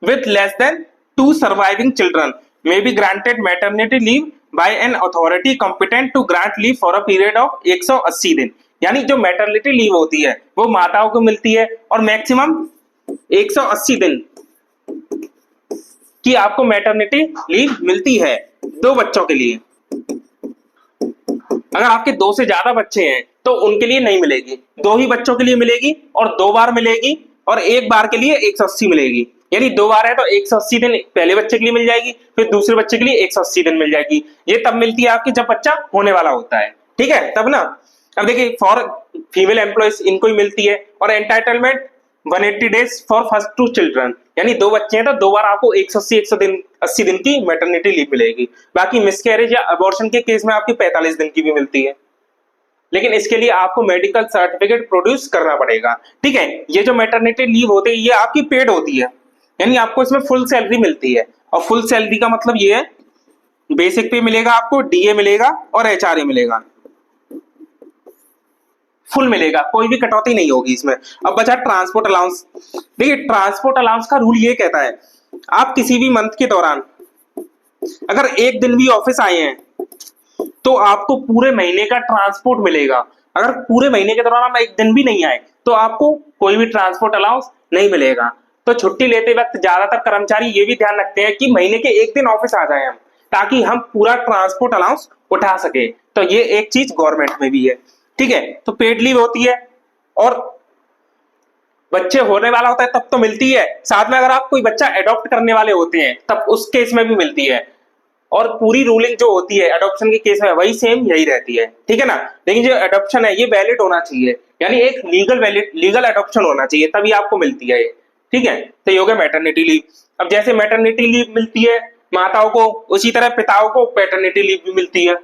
with less than 2 surviving children may be granted maternity leave by an authority competent to grant leave for a period of 180 दिन। यानी जो मैटरनिटी लीव होती है वो माताओं को मिलती है और मैक्सिमम 180 दिन की आपको मैटरनिटी लीव मिलती है 2 बच्चों के लिए। अगर आपके 2 से ज्यादा बच्चे हैं तो उनके लिए नहीं मिलेगी, 2 ही बच्चों के लिए मिलेगी और 2 बार मिलेगी, और 1 बार के लिए 180 मिलेगी। यानी 2 बार है तो 180 दिन पहले बच्चे के लिए मिल जाएगी, फिर दूसरे बच्चे के लिए 180 दिन मिल जाएगी। ये तब मिलती है आपकी जब बच्चा होने वाला होता है, ठीक है, तब ना। अब देखिए फॉर फीमेल एम्प्लॉयज इनको ही मिलती है, और entitlement 180 days for first 2 children, यानी 2 बच्चे हैं तो 2 बार आपको 180 दिन की मैटरनिटी लीव मिलेगी। बाकी मिसकैरेज या अबॉर्शन के केस में आपकी 45 दिन की भी मिलती है, लेकिन इसके लिए आपको मेडिकल सर्टिफिकेट प्रोड्यूस करना पड़ेगा, ठीक है। ये जो मैटरनिटी लीव होती है ये आपकी पेड होती है, यानी आपको इसमें फुल सैलरी मिलती है, और फुल सैलरी का मतलब ये है बेसिक पे मिलेगा आपको, DA मिलेगा और HRA मिलेगा, फुल मिलेगा, कोई भी कटौती नहीं होगी इसमें। अब बचा ट्रांसपोर्ट अलाउंस। देखिए ट्रांसपोर्ट अलाउंस का रूल ये कहता है आप किसी भी मंथ के दौरान अगर 1 दिन भी ऑफिस आए हैं तो आपको पूरे महीने का ट्रांसपोर्ट मिलेगा। अगर पूरे महीने के दौरान आप 1 दिन भी नहीं आए तो आपको कोई भी ट्रांसपोर्ट अलाउंस नहीं मिलेगा। तो छुट्टी लेते वक्त ज्यादातर कर्मचारी ये भी ध्यान रखते हैं कि महीने के 1 दिन ऑफिस आ जाए हम, ताकि हम पूरा ट्रांसपोर्ट अलाउंस उठा सके। तो ये एक चीज गवर्नमेंट में भी है, ठीक है। तो पेड लीव होती है, और बच्चे होने वाला होता है तब तो मिलती है, साथ में अगर आप कोई बच्चा अडॉप्ट करने वाले होते हैं तब उस केस में भी मिलती है, और पूरी रूलिंग जो होती है अडॉप्शन के केस में वही सेम यही रहती है, ठीक है ना। लेकिन जो अडॉप्शन है ये वैलिड होना चाहिए, यानी एक लीगल अडॉप्शन होना चाहिए, तभी आपको मिलती है ये, ठीक है। तो ये हो गया मैटरनिटी लीव। अब जैसे मैटरनिटी लीव मिलती है माताओं को, उसी तरह पिताओं को पैटर्निटी लीव भी मिलती है,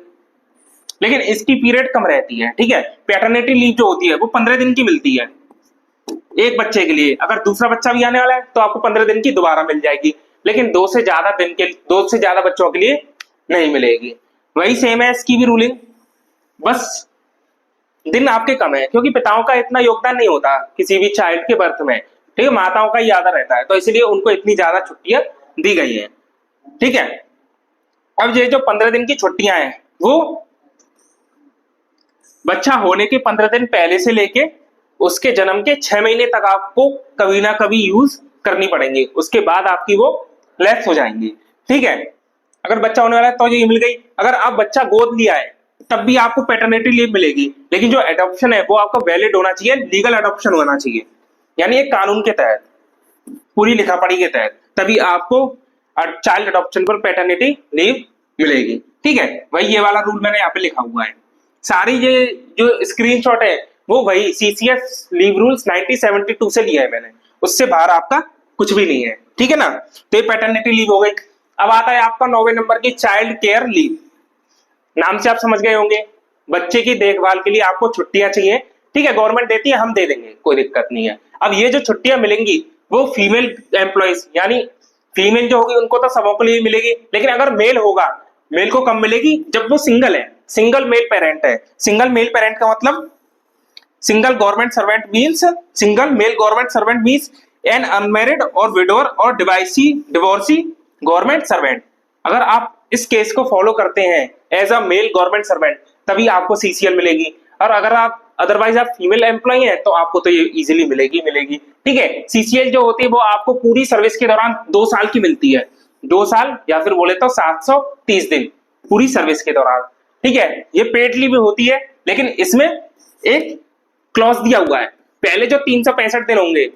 लेकिन इसकी पीरियड कम रहती है, ठीक है। पैटर्निटी लीव जो होती है वो 15 दिन की मिलती है एक बच्चे के लिए, अगर दूसरा बच्चा भी आने वाला है तो आपको 15 दिन की दोबारा मिल जाएगी, लेकिन 2 से ज्यादा बच्चों के लिए नहीं मिलेगी। वही सेम है इसकी भी रूलिंग, बस दिन आपके कम है, क्योंकि पिताओं का इतना योगदान नहीं होता किसी भी चाइल्ड के बर्थ में, ठीक है, माताओं का ही ज्यादा रहता है, तो इसलिए उनको इतनी ज्यादा छुट्टियां दी गई है, ठीक है। अब ये जो 15 दिन की छुट्टियां हैं वो बच्चा होने के 15 दिन पहले से लेके उसके जन्म के 6 महीने तक आपको कभी ना कभी यूज करनी पड़ेंगी, उसके बाद आपकी वो लैप्स हो जाएंगी, ठीक है। अगर बच्चा होने वाला है तो ये मिल गई, अगर आप बच्चा गोद लिया है तब भी आपको पैटर्निटी लीव मिलेगी, लेकिन जो एडॉप्शन है वो आपका वैलिड होना चाहिए, लीगल एडॉप्शन होना चाहिए, यानी एक कानून के तहत, पूरी लिखा पढ़ी के तहत, तभी आपको चाइल्ड एडॉप्शन पर पैटर्निटी लीव मिलेगी, ठीक है। वही ये वाला रूल मैंने यहाँ पे लिखा हुआ है। सारी ये जो स्क्रीनशॉट है वो वही CCS लीव रूल्स 1972 से लिया है मैंने, उससे बाहर आपका कुछ भी नहीं है, ठीक है ना। तो ये पैटर्निटी लीव हो गई। अब आता है आपका 9वें नंबर की चाइल्ड केयर लीव। नाम से आप समझ गए होंगे बच्चे की देखभाल के लिए आपको छुट्टियां चाहिए, ठीक है, गवर्नमेंट देती है, हम दे देंगे, कोई दिक्कत नहीं है। अब ये जो छुट्टियां मिलेंगी वो फीमेल एम्प्लॉइज यानी फीमेल जो होगी उनको तो सबों के लिए मिलेगी, लेकिन अगर मेल होगा, मेल को कब मिलेगी, जब वो सिंगल है, सिंगल मेल पेरेंट है। सिंगल मेल पेरेंट का मतलब single government servant means single male government servant means an unmarried और विडोर और डिवोर्सी गवर्नमेंट सर्वेंट। अगर आप इस केस को फॉलो करते हैं as a male government servant तभी आपको सीसीएल मिलेगी, और अगर आप अदरवाइज आप फीमेल एम्प्लॉय हैं तो आपको तो ये इजीली मिलेगी, ठीक है। सीसीएल जो होती है वो आपको पूरी सर्विस के दौरान 2 साल की मिलती है, 2 साल या फिर बोले तो 730 दिन पूरी सर्विस के दौरान, ठीक है। ये पेड लीव होती है, लेकिन इसमें एक क्लॉज दिया हुआ है, पहले जो 365 दिन होंगे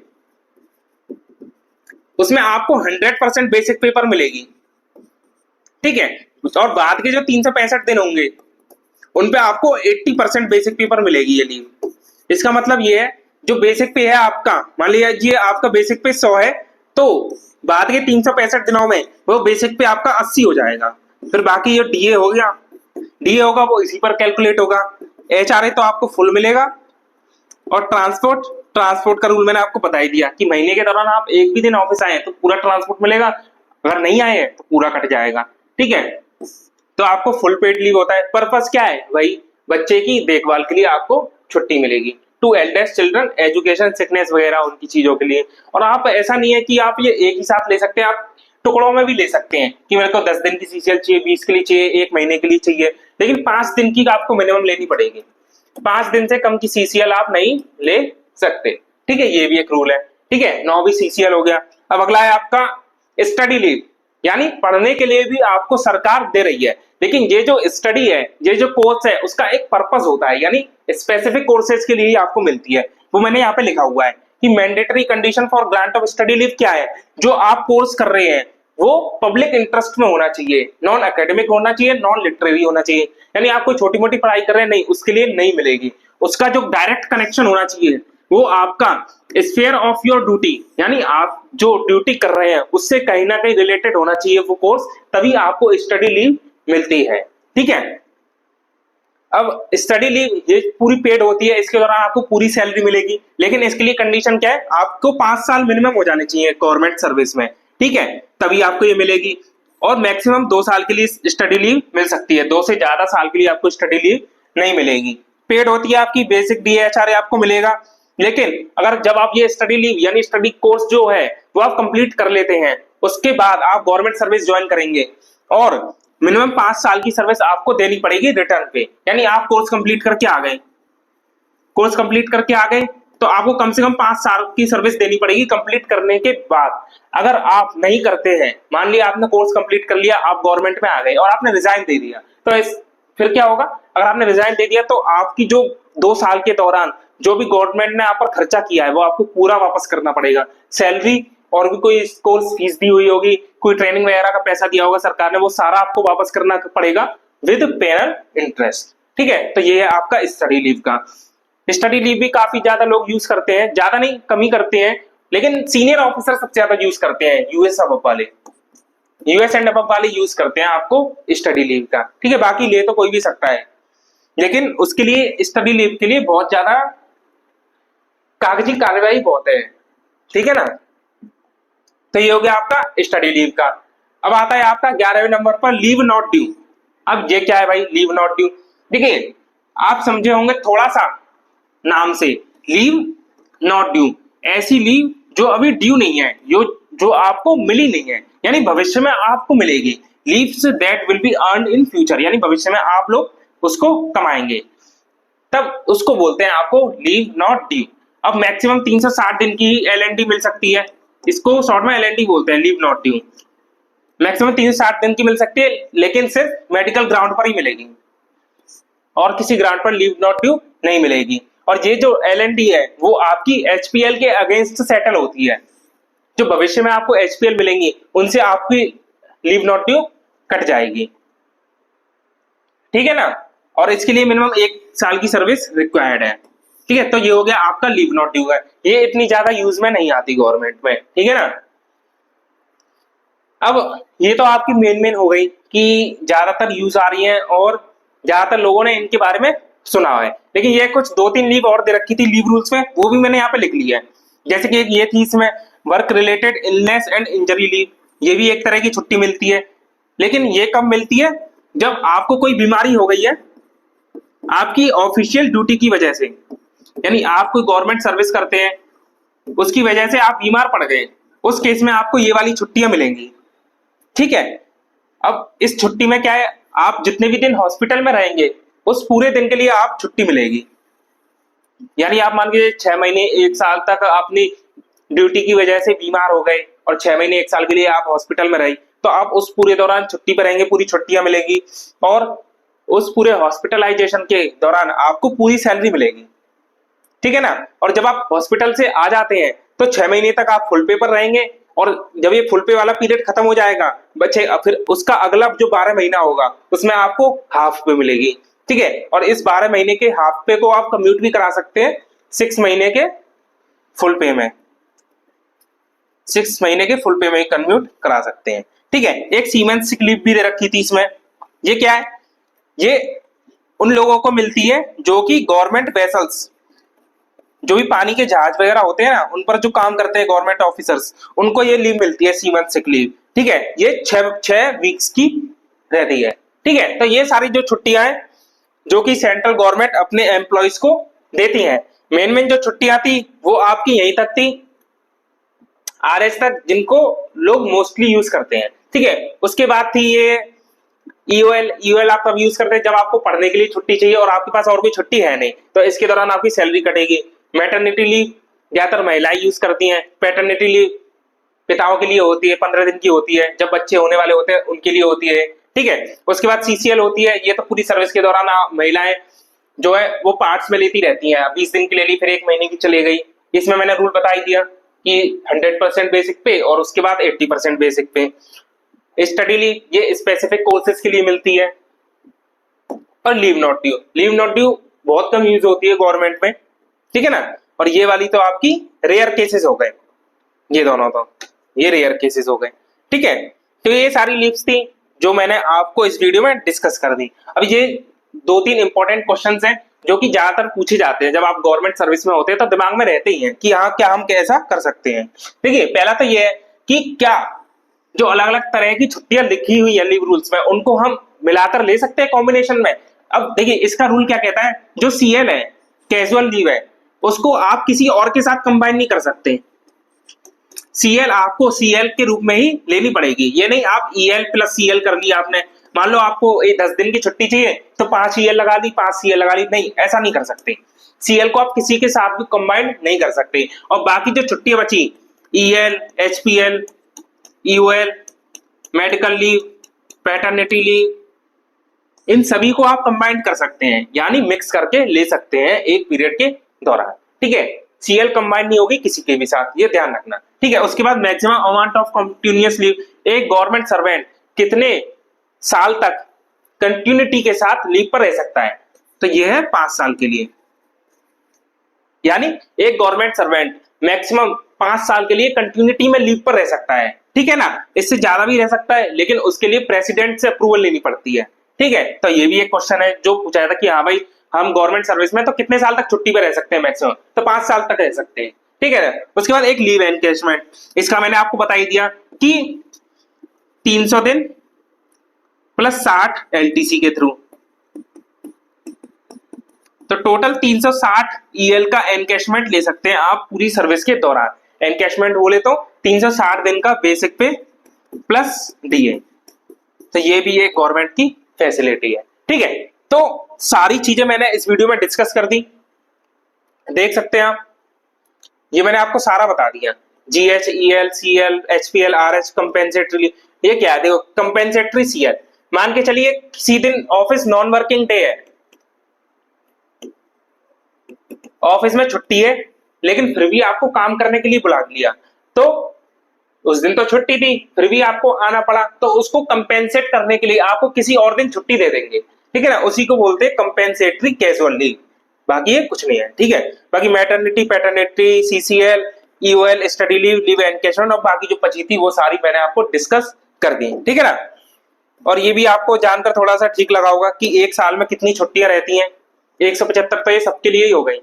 उसमें आपको 100% बेसिक पेपर मिलेगी, ठीक है, और बाद के जो 365 दिन होंगे उन पे आपको 80% बेसिक पेपर मिलेगी ये लीव। इसका मतलब ये है जो बेसिक पे है आपका, मान लीजिए आपका बेसिक पे 100 है तो बाद के 365 दिनों में वो बेसिक पे आपका 80 हो जाएगा, फिर बाकी ये डीए हो गया, डीए होगा वो इसी पर कैलकुलेट होगा। एचआरए तो आपको फुल मिलेगा, और ट्रांसपोर्ट का रूल मैंने आपको बता ही दिया कि महीने के दौरान आप एक भी दिन ऑफिस आए तो पूरा ट्रांसपोर्ट मिलेगा, अगर नहीं आए तो पूरा कट जाएगा, ठीक है। तो आपको फुल पेड लीव होता है, पर्पस क्या है भाई, बच्चे की देखभाल के लिए आपको छुट्टी मिलेगी, to eldest children, education, sickness वगैरह उनकी चीजों के लिए। और आप ऐसा नहीं है कि आप ये एक ही साथ ले सकते हैं, आप टुकड़ों में भी ले सकते हैं कि मेरे को 10 दिन की सीसीएल चाहिए, 20 के लिए चाहिए, 1 महीने के लिए चाहिए, लेकिन 5 दिन की आपको मिनिमम लेनी पड़ेगी, 5 दिन से कम की सीसीएल आप नहीं ले सकते, ठीक है, ये भी एक रूल है, ठीक है। 9 भी सीसीएल हो गया। अब अगला है आपका स्टडी लीव, यानी पढ़ने के लिए भी आपको सरकार दे रही है, लेकिन ये जो स्टडी है, ये जो कोर्स है, उसका एक पर्पस होता है, यानी स्पेसिफिक कोर्सेज के लिए ही आपको मिलती है, वो मैंने यहाँ पे लिखा हुआ है कि mandatory condition for grant of study leave क्या है, जो आप कोर्स कर रहे हैं वो पब्लिक इंटरेस्ट में होना चाहिए, नॉन एकेडमिक होना चाहिए, नॉन लिटरेरी होना चाहिए, यानी आप कोई छोटी मोटी पढ़ाई कर रहे हैं नहीं, उसके लिए नहीं मिलेगी। उसका जो डायरेक्ट कनेक्शन होना चाहिए वो आपका स्फीयर ऑफ योर ड्यूटी, यानी आप जो ड्यूटी कर रहे हैं उससे कहीं ना कहीं रिलेटेड होना चाहिए वो कोर्स, तभी आपको स्टडी लीव मिलती है, ठीक है। अब स्टडी लीव ये पूरी पेड होती है, इसके दौरान आपको पूरी सैलरी मिलेगी, लेकिन इसके लिए कंडीशन क्या है, आपको 5 साल मिनिमम हो जाने चाहिए गवर्नमेंट सर्विस में, ठीक है, तभी आपको ये मिलेगी। और मैक्सिमम 2 साल के लिए स्टडी लीव मिल सकती है, 2 से ज्यादा साल के लिए आपको स्टडी लीव नहीं मिलेगी। पेड होती है आपकी, बेसिक डीएचआरए आपको मिलेगा, लेकिन अगर जब आप ये स्टडी लीव यानी स्टडी कोर्स जो है वो आप कंप्लीट कर लेते हैं, उसके बाद आप गवर्नमेंट सर्विस ज्वाइन करेंगे और मिनिमम 5 साल की सर्विस आपको देनी पड़ेगी रिटर्न पे, यानी आप कोर्स कंप्लीट करके आ गए, कोर्स कंप्लीट करके आ गए तो आपको कम से कम 5 साल की सर्विस देनी पड़ेगी कंप्लीट करने के बाद। अगर आप नहीं करते हैं, मान लिया आपने कोर्स कंप्लीट कर लिया, आप गवर्नमेंट में आ गए और आपने रिजाइन दे दिया, तो फिर क्या होगा, अगर आपने रिजाइन दे दिया तो आपकी जो 2 साल के दौरान जो भी गवर्नमेंट ने आप पर खर्चा किया है वो आपको पूरा वापस करना पड़ेगा, सैलरी और भी कोई कोर्स फीस दी हुई होगी, कोई ट्रेनिंग वगैरह का पैसा दिया होगा सरकार ने, वो सारा आपको वापस करना पड़ेगा विद पेनल इंटरेस्ट, ठीक है। तो ये है आपका स्टडी लीव का। स्टडी लीव भी काफी ज्यादा लोग यूज करते हैं, ज्यादा नहीं कम ही करते हैं, लेकिन सीनियर ऑफिसर सबसे ज्यादा यूज करते हैं, यूएस एंड अबव वाले यूज करते हैं आपको स्टडी लीव का, ठीक है। बाकी ले तो कोई भी सकता है, लेकिन उसके लिए स्टडी लीव के लिए बहुत ज्यादा कागजी कार्यवाही बहुत है, ठीक है ना। तो ये हो गया आपका स्टडी लीव का। अब आता है आपका 11वें नंबर पर लीव नॉट ड्यू। अब ये क्या है भाई, लीव नॉट ड्यू, देखिए आप समझे होंगे थोड़ा सा नाम से, लीव नॉट ड्यू, ऐसी लीव जो अभी ड्यू नहीं है, जो आपको मिली नहीं है, यानी भविष्य में आपको मिलेगी, leaves that will be earned in future, यानी भविष्य में आप लोग उसको कमाएंगे, तब उसको बोलते हैं आपको लीव नॉट ड्यू। अब मैक्सिमम 360 दिन की एलएनडी मिल सकती है, इसको शॉर्ट में एलएनडी बोलते हैं, लीव नॉट ड्यू। मैक्सिमम 360 दिन की मिल सकती है, लेकिन सिर्फ मेडिकल ग्राउंड पर ही मिलेगी और किसी ग्राउंड पर लीव नॉट ड्यू नहीं मिलेगी। और ये जो एलएनडी है वो आपकी एचपीएल के अगेंस्ट सेटल होती है, जो भविष्य में आपको एचपीएल मिलेंगी उनसे आपकी लीव नॉट ड्यू कट जाएगी, ठीक है ना। और इसके लिए मिनिमम 1 साल की सर्विस रिक्वायर्ड है, ठीक है। तो ये हो गया आपका लीव नॉट ड्यू है, ये इतनी ज्यादा यूज में नहीं आती गवर्नमेंट में, ठीक है ना। अब ये तो आपकी मेन हो गई कि ज्यादातर यूज आ रही है और ज्यादातर लोगों ने इनके बारे में सुना है, लेकिन ये कुछ 2-3 लीव और दे रखी थी लीव रूल्स में, वो भी मैंने यहाँ पे लिख लिया है। जैसे कि एक ये थी इसमें work related illness and injury leave, ये भी एक तरह की छुट्टी मिलती है, लेकिन ये कब मिलती है, जब आपको कोई बीमारी हो गई है आपकी ऑफिशियल ड्यूटी की वजह से, यानी आप कोई गवर्नमेंट सर्विस करते हैं, उसकी वजह से आप बीमार पड़ गए, उस केस में आपको ये वाली छुट्टियां मिलेंगी। ठीक है, अब इस छुट्टी में क्या है, आप जितने भी दिन हॉस्पिटल में रहेंगे उस पूरे दिन के लिए आप छुट्टी मिलेगी। यानी आप मान के 6 महीने 1 साल तक अपनी ड्यूटी की वजह से बीमार हो गए और 6 महीने 1 साल के लिए आप हॉस्पिटल में रहे, तो आप उस पूरे दौरान छुट्टी पर रहेंगे, पूरी छुट्टियां मिलेगी, और उस पूरे हॉस्पिटलाइजेशन के दौरान आपको पूरी सैलरी मिलेगी। ठीक है ना। और जब आप हॉस्पिटल से आ जाते हैं तो 6 महीने तक आप फुल पे पर रहेंगे, और जब ये फुल पे वाला पीरियड खत्म हो जाएगा बच्चे, फिर उसका अगला जो 12 महीना होगा उसमें आपको हाफ पे मिलेगी। ठीक है, और इस 12 महीने के हाफ पे को आप कम्यूट भी करा सकते हैं 6 महीने के फुल पे में, 6 महीने के फुल पे में कन्वर्ट करा सकते हैं। ठीक है, एक सीमेंस सिक लीव भी दे रखी थी इसमें। ये क्या है, ये उन लोगों को मिलती है जो कि गवर्नमेंट वेसल्स, जो भी पानी के जहाज वगैरह होते हैं ना, उन पर जो काम करते हैं गवर्नमेंट ऑफिसर्स, उनको ये लीव मिलती है सीमेंस सिक लीव। ठीक है, ये 6 वीक्स की रहती है। ठीक है, तो ये सारी जो छुट्टियां हैं जो कि सेंट्रल गवर्नमेंट अपने एम्प्लॉयज को देती हैं, मेन जो छुट्टियां थी वो आपकी यहीं तक थी, RS तक, जिनको लोग मोस्टली यूज करते हैं। ठीक है, उसके बाद थी ये EOL आप तब यूज करते हैं जब आपको पढ़ने के लिए छुट्टी चाहिए और आपके पास और कोई छुट्टी है नहीं, तो इसके दौरान आपकी सैलरी कटेगी। मैटरनिटी लीव ज्यादातर महिलाएं यूज करती हैं। पैटर्निटी लीव पिताओं के लिए होती है, 15 दिन की होती है, जब बच्चे होने वाले होते हैं उनके लिए होती है। ठीक है, उसके बाद CCL होती है, ये तो पूरी सर्विस के दौरान महिलाएं जो है वो पार्ट्स में लेती रहती हैं। 20 दिन की ले ली, फिर 1 महीने की चले गई। इसमें मैंने रूल बता ही दिया कि 100% बेसिक पे और उसके बाद 80% बेसिक पे। स्टडी लीव ये स्पेसिफिक कोर्सेज के लिए मिलती है। और लीव नॉट ड्यू बहुत कम यूज होती है गवर्नमेंट में। ठीक है ना, और ये वाली तो आपकी रेयर केसेस हो गए, ये दोनों तो ये रेयर केसेस हो गए। ठीक है, तो ये सारी लीव्स थी जो मैंने आपको इस वीडियो में डिस्कस कर दी। अब ये 2-3 इंपॉर्टेंट क्वेश्चंस हैं जो कि ज्यादातर पूछे जाते हैं जब आप गवर्नमेंट सर्विस में होते हैं, तो दिमाग में रहते ही हैं कि हाँ क्या हम कैसा कर सकते हैं। देखिए, पहला तो ये है कि क्या जो अलग अलग तरह की छुट्टियां लिखी हुई है लीव रूल्स में, उनको हम मिलाकर ले सकते हैं कॉम्बिनेशन में। अब देखिए, इसका रूल क्या कहता है, जो CL है, कैजुअल लीव है, उसको आप किसी और के साथ कंबाइन नहीं कर सकते। CL आपको CL के रूप में ही लेनी पड़ेगी। ये नहीं आप EL प्लस CL कर लिया आपने, मान लो आपको 10 दिन की छुट्टी चाहिए तो 5 EL लगा दी, 5 CL लगा ली, नहीं, ऐसा नहीं कर सकते। CL को आप किसी के साथ भी कंबाइन नहीं कर सकते। और बाकी जो छुट्टियां बची, EL, HPL, EOL, medical leave, paternity leave, इन सभी को आप कंबाइन कर सकते हैं, यानी मिक्स करके ले सकते हैं एक पीरियड के दौरान। ठीक है, CL कंबाइन नहीं होगी किसी के भी साथ, ये ध्यान रखना। ठीक है, उसके बाद maximum amount of continuous leave, एक गवर्नमेंट सर्वेंट कितने साल तक कंटिन्यूटी के साथ लीव पर रह सकता है, तो ये है 5 साल के लिए। यानी एक गवर्नमेंट सर्वेंट मैक्सिमम 5 साल के लिए कंटिन्यूटी में लीव पर रह सकता है। ठीक है ना, इससे ज्यादा भी रह सकता है, लेकिन उसके लिए प्रेसिडेंट से अप्रूवल लेनी पड़ती है। ठीक है, तो ये भी एक क्वेश्चन है जो पूछा था कि हाँ भाई, हम गवर्नमेंट सर्विस में तो कितने साल तक छुट्टी पे रह सकते हैं मैक्सिमम, तो 5 साल तक रह सकते हैं। ठीक है, उसके बाद एक लीव एनकैशमेंट, इसका मैंने आपको बता ही दिया कि 300 दिन प्लस 60 LTC के थ्रू, तो टोटल 360 EL का एनकैशमेंट ले सकते हैं आप पूरी सर्विस के दौरान। एनकैशमेंट बोले तो 360 दिन का बेसिक पे प्लस DA, तो ये भी एक गवर्नमेंट की फैसिलिटी है। ठीक है, तो सारी चीजें मैंने इस वीडियो में डिस्कस कर दी, देख सकते हैं आप, ये मैंने आपको सारा बता दिया। GH, EL, CL, HPL, RH, compensatory, ये क्या है, देखो कंपेंसेटरी CL, मान के चलिए किसी दिन ऑफिस नॉन वर्किंग डे है, ऑफिस में छुट्टी है, लेकिन फिर भी आपको काम करने के लिए बुला लिया, तो उस दिन तो छुट्टी थी फिर भी आपको आना पड़ा, तो उसको कंपेंसेट करने के लिए आपको किसी और दिन छुट्टी दे देंगे। ठीक है ना, उसी को बोलते हैं कंपेंसेटरी कैजुअल लीव, बाकी ये कुछ नहीं है। ठीक है, बाकी maternity, paternity, CCL, EOL, study leave, leave encashment और बाकी जो बची थी वो सारी मैंने आपको डिस्कस कर दी। ठीक है ना, और ये भी आपको जानकर थोड़ा सा ठीक लगा होगा कि एक साल में कितनी छुट्टियां रहती हैं। 175 तो ये सबके लिए ही हो गई।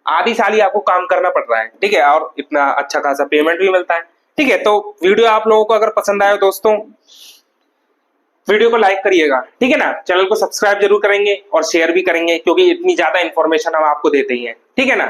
आधी साल ही आपको काम करना पड़ रहा है, ठीक है, और इतना अच्छा खासा पेमेंट भी मिलता है। ठीक है, तो वीडियो आप लोगों को अगर पसंद आए दोस्तों, वीडियो को लाइक करिएगा, ठीक है ना। चैनल को सब्सक्राइब जरूर करेंगे और शेयर भी करेंगे, क्योंकि इतनी ज्यादा इंफॉर्मेशन हम आपको देते ही हैं, ठीक है ना।